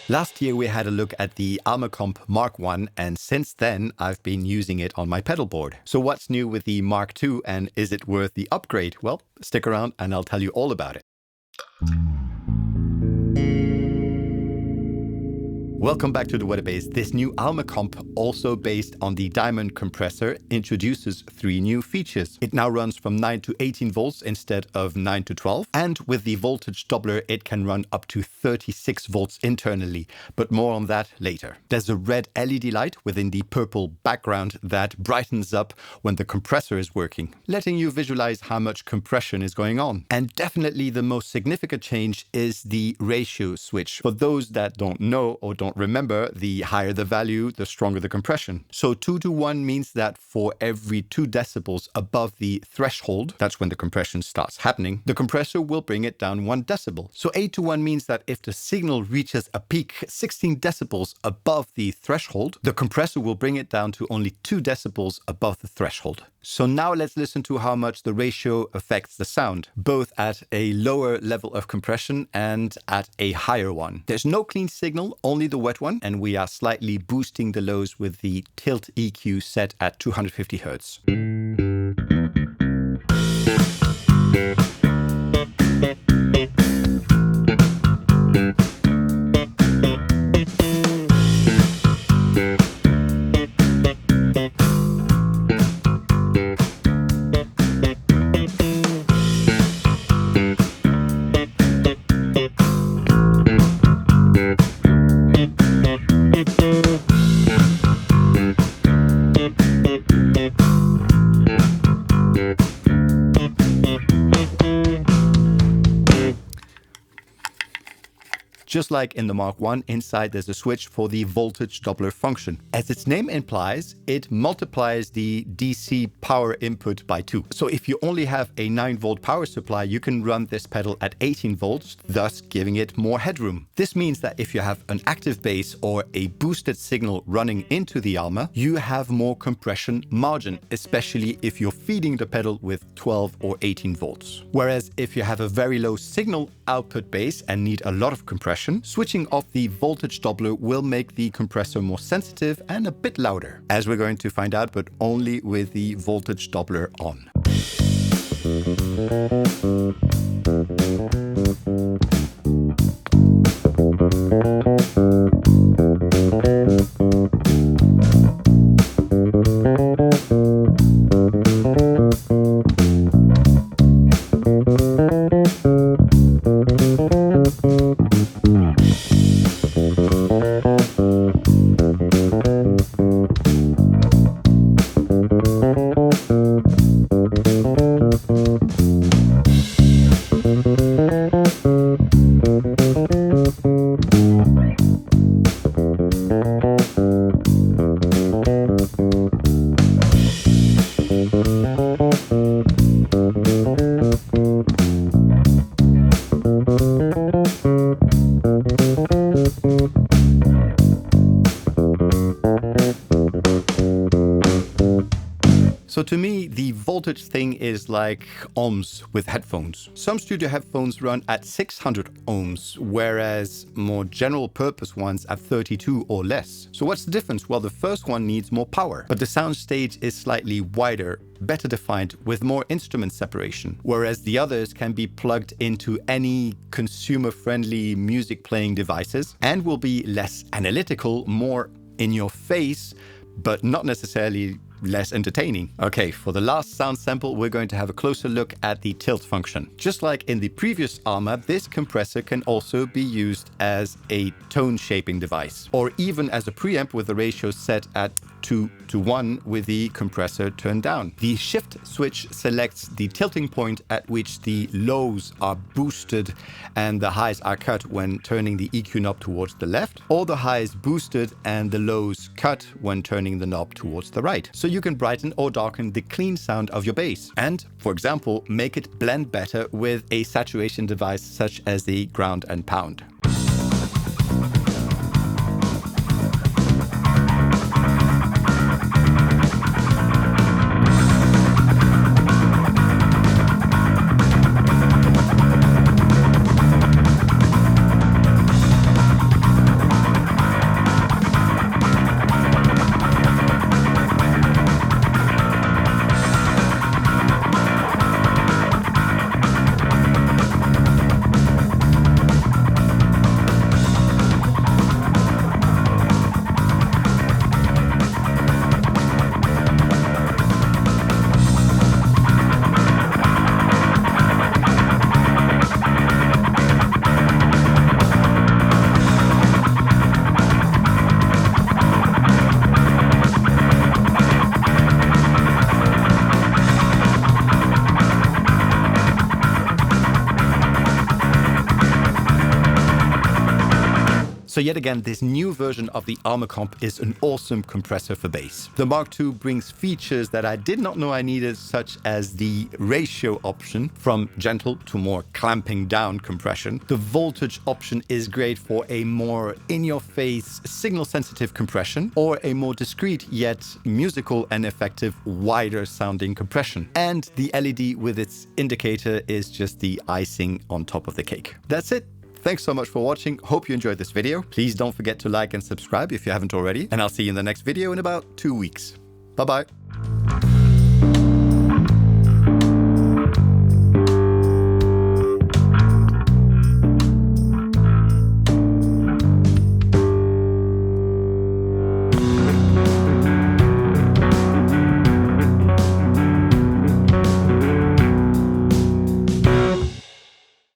Last year we had a look at the Alma Comp Mark I, and since then I've been using it on my pedal board. So what's new with the Mark II, and is it worth the upgrade? Well, stick around and I'll tell you all about it. Welcome back to the Weather Base. This new Alma Comp, also based on the Diamond compressor, introduces 3 new features. It now runs from 9 to 18 volts instead of 9 to 12. And with the voltage doubler, it can run up to 36 volts internally. But more on that later. There's a red LED light within the purple background that brightens up when the compressor is working, letting you visualize how much compression is going on. And definitely the most significant change is the ratio switch. For those that don't know or don't remember, the higher the value, the stronger the compression. So 2:1 means that for every 2 decibels above the threshold, that's when the compression starts happening, the compressor will bring it down 1 decibel. So 8:1 means that if the signal reaches a peak 16 decibels above the threshold, the compressor will bring it down to only 2 decibels above the threshold. So now let's listen to how much the ratio affects the sound, both at a lower level of compression and at a higher one. There's no clean signal, only the wet one, and we are slightly boosting the lows with the tilt EQ set at 250 Hz. Just like in the Mark I, inside there's a switch for the voltage doubler function. As its name implies, it multiplies the DC power input by 2. So if you only have a 9-volt power supply, you can run this pedal at 18 volts, thus giving it more headroom. This means that if you have an active bass or a boosted signal running into the Alma, you have more compression margin, especially if you're feeding the pedal with 12 or 18 volts. Whereas if you have a very low signal output bass and need a lot of compression, switching off the voltage doubler will make the compressor more sensitive and a bit louder, as we're going to find out, but only with the voltage doubler on. So to me, the voltage thing is like ohms with headphones. Some studio headphones run at 600 ohms, whereas more general purpose ones at 32 or less. So what's the difference? Well, the first one needs more power, but the sound stage is slightly wider, better defined, with more instrument separation, whereas the others can be plugged into any consumer-friendly music playing devices and will be less analytical, more in your face, but not necessarily less entertaining. Okay, for the last sound sample, we're going to have a closer look at the tilt function. Just like in the previous Alma, this compressor can also be used as a tone shaping device, or even as a preamp with the ratio set at 2:1 with the compressor turned down. The shift switch selects the tilting point at which the lows are boosted and the highs are cut when turning the EQ knob towards the left, or the highs boosted and the lows cut when turning the knob towards the right. So you can brighten or darken the clean sound of your bass and, for example, make it blend better with a saturation device such as the ground and pound. So yet again, this new version of the Alma Comp is an awesome compressor for bass. The Mark II brings features that I did not know I needed, such as the ratio option from gentle to more clamping down compression. The voltage option is great for a more in-your-face, signal-sensitive compression, or a more discreet yet musical and effective wider sounding compression. And the LED with its indicator is just the icing on top of the cake. That's it. Thanks so much for watching. Hope you enjoyed this video. Please don't forget to like and subscribe if you haven't already. And I'll see you in the next video in about 2 weeks. Bye-bye.